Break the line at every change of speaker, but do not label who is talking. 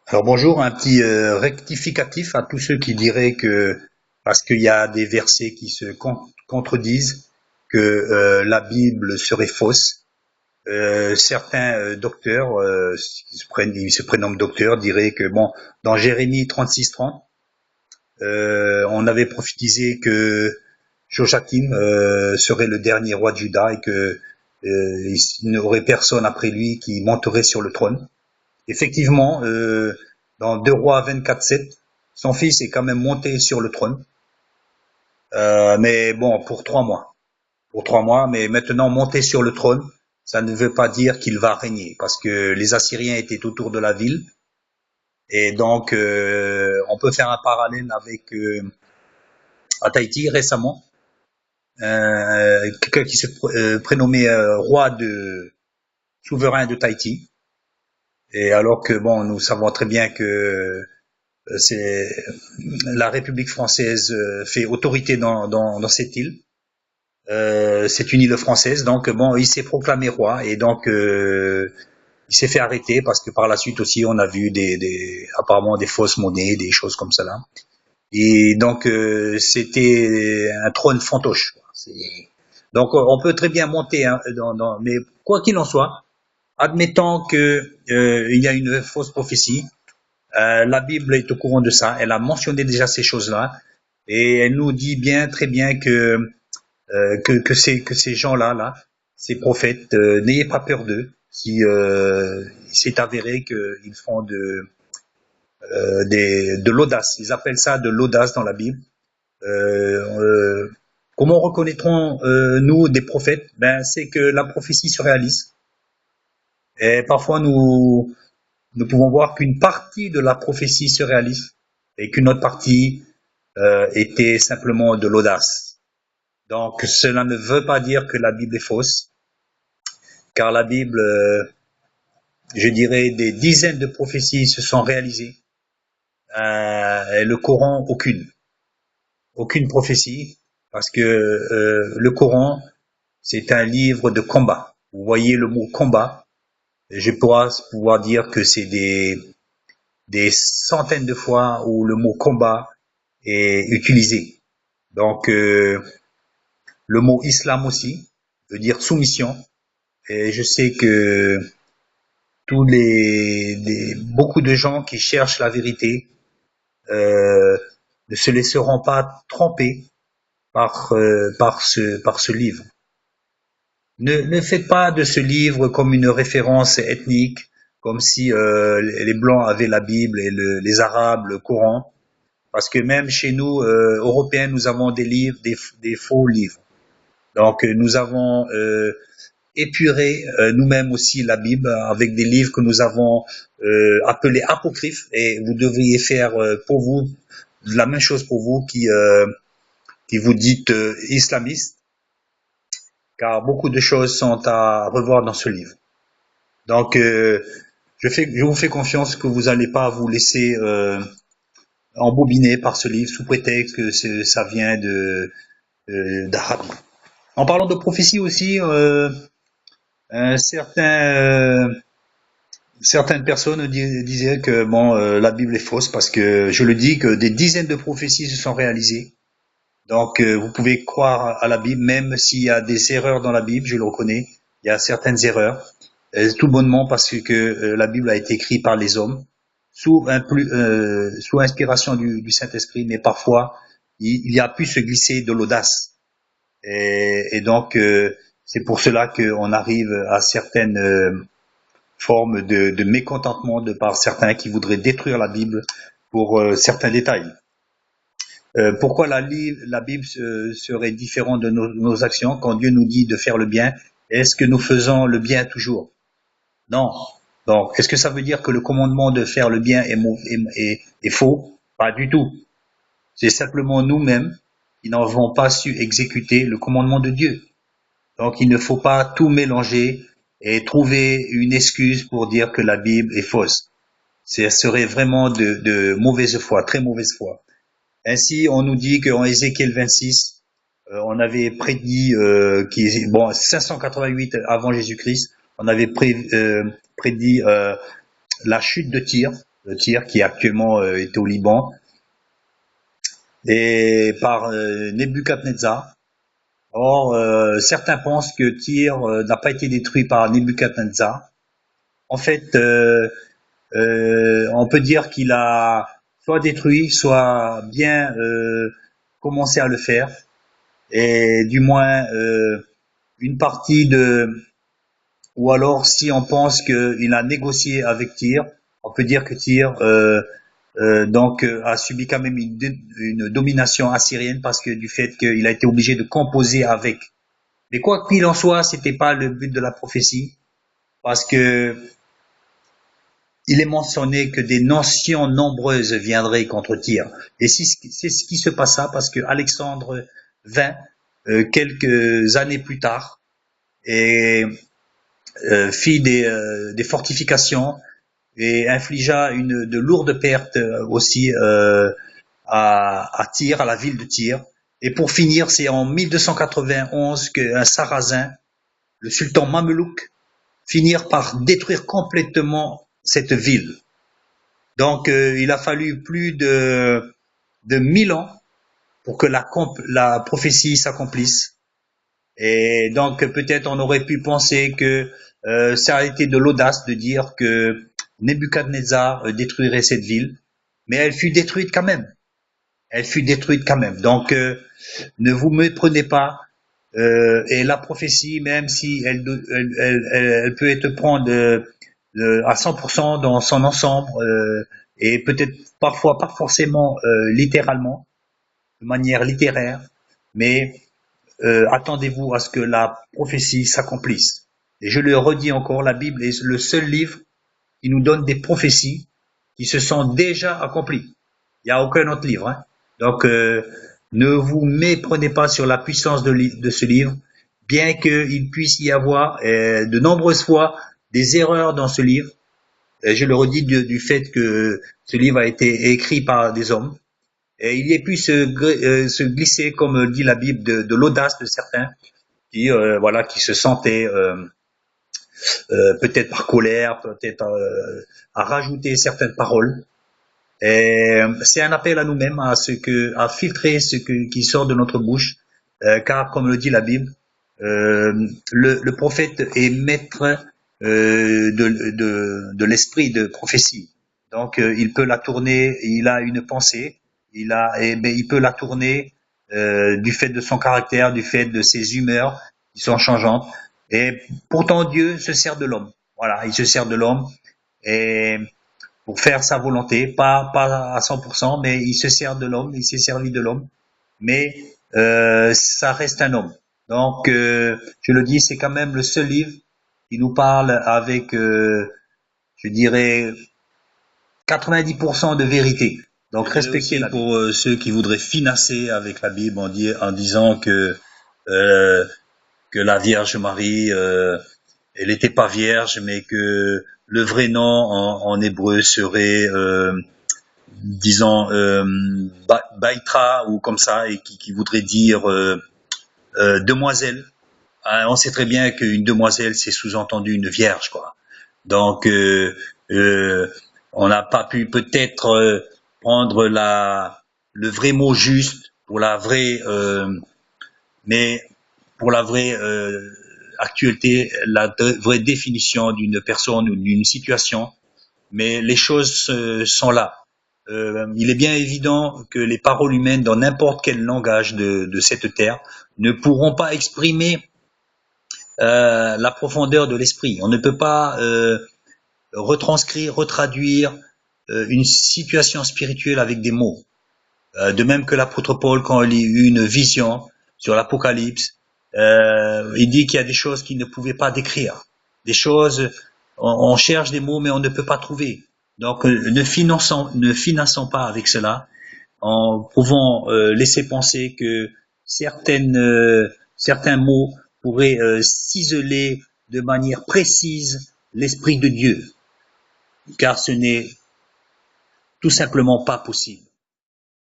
Alors bonjour, un petit rectificatif à tous ceux qui diraient que parce qu'il y a des versets qui se contredisent, que la Bible serait fausse. Certains docteurs, ils se prénomment docteurs, diraient que bon, dans Jérémie 36:30, on avait prophétisé que Joachim serait le dernier roi de Juda et que il n'y aurait personne après lui qui monterait sur le trône. Effectivement, dans 2 Rois 24:7, son fils est quand même monté sur le trône, mais bon, pour 3 mois. Pour 3 mois, mais maintenant monter sur le trône, ça ne veut pas dire qu'il va régner, parce que les Assyriens étaient autour de la ville, et donc on peut faire un parallèle avec à Tahiti récemment, quelqu'un qui se prénommait roi de souverain de Tahiti, et alors que bon, nous savons très bien que c'est la République française fait autorité dans cette île. C'est une île française, donc bon, il s'est proclamé roi et donc il s'est fait arrêter parce que par la suite aussi on a vu apparemment des fausses monnaies, des choses comme ça là. Et donc c'était un trône fantoche. Donc on peut très bien monter, hein, mais quoi qu'il en soit, admettons que il y a une fausse prophétie. La Bible est au courant de ça. Elle a mentionné déjà ces choses-là et elle nous dit bien, très bien que ces gens-là, ces prophètes, n'ayez pas peur d'eux. Si il s'est avéré qu'ils font de l'audace, ils appellent ça de l'audace dans la Bible. Euh, euh, Comment reconnaîtrons nous des prophètes? Ben, c'est que la prophétie se réalise. Et parfois nous pouvons voir qu'une partie de la prophétie se réalise et qu'une autre partie était simplement de l'audace. Donc cela ne veut pas dire que la Bible est fausse, car la Bible, je dirais, des dizaines de prophéties se sont réalisées. Et le Coran, aucune prophétie, parce que le Coran, c'est un livre de combat. Vous voyez le mot combat, je pourrais pouvoir dire que c'est des centaines de fois où le mot combat est utilisé. Donc, le mot islam aussi veut dire soumission. Et je sais que beaucoup de gens qui cherchent la vérité euh, ne se laisseront pas tromper par ce livre. Ne faites pas de ce livre comme une référence ethnique, comme si les Blancs avaient la Bible et les Arabes le Coran, parce que même chez nous, Européens, nous avons des livres, des faux livres. Donc nous avons épuré nous-mêmes aussi la Bible avec des livres que nous avons appelés apocryphes, et vous devriez faire pour vous la même chose pour vous qui vous dites islamistes, car beaucoup de choses sont à revoir dans ce livre. Donc je vous fais confiance que vous n'allez pas vous laisser embobiner par ce livre sous prétexte que ça vient d'Arabie. En parlant de prophétie aussi, euh, certains, certaines personnes disaient que bon, la Bible est fausse parce que je le dis que des dizaines de prophéties se sont réalisées. Donc vous pouvez croire à la Bible même s'il y a des erreurs dans la Bible, je le reconnais. Il y a certaines erreurs, tout bonnement parce que la Bible a été écrite par les hommes sous inspiration du Saint-Esprit, mais parfois il y a pu se glisser de l'audace. Et donc c'est pour cela qu'on arrive à certaines formes de mécontentement de par certains qui voudraient détruire la Bible pour certains détails. Pourquoi la Bible serait différente de nos actions quand Dieu nous dit de faire le bien? Est-ce que nous faisons le bien toujours? Non. Donc, est-ce que ça veut dire que le commandement de faire le bien est faux? Pas du tout. C'est simplement nous-mêmes qui n'avons pas su exécuter le commandement de Dieu. Donc, il ne faut pas tout mélanger et trouver une excuse pour dire que la Bible est fausse. Ce serait vraiment de mauvaise foi, très mauvaise foi. Ainsi, on nous dit qu'en Ézéchiel 26, on avait prédit, bon, 588 avant Jésus-Christ, on avait prédit la chute de Tyr. Tyr, qui actuellement est au Liban, et par Nebuchadnezzar. Or, certains pensent que Tyr n'a pas été détruit par Nebuchadnezzar. En fait, on peut dire qu'il a soit détruit, soit bien commencé à le faire, et du moins une partie de, ou alors si on pense qu'il a négocié avec Tyr, on peut dire que Tyr a subi quand même une domination assyrienne parce que du fait qu'il a été obligé de composer avec. Mais quoi qu'il en soit, c'était pas le but de la prophétie, parce que il est mentionné que des nations nombreuses viendraient contre Tyr. Et c'est ce qui se passa parce que Alexandre vint quelques années plus tard et fit des fortifications et infligea de lourdes pertes aussi à Tyr, à la ville de Tyr. Et pour finir, c'est en 1291 qu'un Sarrasin, le sultan Mamelouk, finirent par détruire complètement cette ville. Donc il a fallu plus de 1000 ans pour que la prophétie s'accomplisse. Et donc peut-être on aurait pu penser que ça a été de l'audace de dire que Nebuchadnezzar détruirait cette ville, mais elle fut détruite quand même. Elle fut détruite quand même. Donc ne vous méprenez pas. Et la prophétie, même si elle peut être prendre à 100% dans son ensemble, et peut-être parfois pas forcément littéralement, de manière littéraire, mais attendez-vous à ce que la prophétie s'accomplisse. Et je le redis encore, la Bible est le seul livre qui nous donne des prophéties qui se sont déjà accomplies. Il n'y a aucun autre livre. Hein. Donc, ne vous méprenez pas sur la puissance de ce livre, bien qu'il puisse y avoir de nombreuses fois des erreurs dans ce livre. Et je le redis du fait que ce livre a été écrit par des hommes. Et il y ait pu se glisser, comme dit la Bible, de l'audace de certains qui se sentaient peut-être par colère, peut-être à rajouter certaines paroles. Et c'est un appel à nous-mêmes à filtrer qui sort de notre bouche, car comme le dit la Bible, le prophète est maître de l'esprit de prophétie. Donc il peut la tourner, il a une pensée, il peut la tourner du fait de son caractère, du fait de ses humeurs qui sont changeantes. Et pourtant Dieu se sert de l'homme. Voilà, il se sert de l'homme et pour faire sa volonté, pas à 100%, mais il se sert de l'homme, il s'est servi de l'homme, mais ça reste un homme. Donc, je le dis, c'est quand même le seul livre qui nous parle avec, je dirais, 90% de vérité. Donc, respectez la Bible. Pour ceux qui voudraient financer avec la Bible en disant que la Vierge Marie, elle n'était pas vierge, mais que le vrai nom en hébreu serait, disons, Baïtra ou comme ça, et qui voudrait dire demoiselle. On sait très bien qu'une demoiselle, c'est sous-entendu une vierge, quoi. Donc, on n'a pas pu peut-être prendre le vrai mot juste pour la vraie, mais pour la vraie actualité, la vraie définition d'une personne ou d'une situation, mais les choses sont là. Il est bien évident que les paroles humaines dans n'importe quel langage de cette terre ne pourront pas exprimer la profondeur de l'esprit. On ne peut pas retranscrire, retraduire une situation spirituelle avec des mots. De même que l'apôtre Paul, quand il a eu une vision sur l'Apocalypse, il dit qu'il y a des choses qu'il ne pouvait pas décrire. Des choses, on cherche des mots, mais on ne peut pas trouver. Donc, ne finançons pas avec cela, en pouvant laisser penser que certains mots pourraient ciseler de manière précise l'Esprit de Dieu, car ce n'est tout simplement pas possible.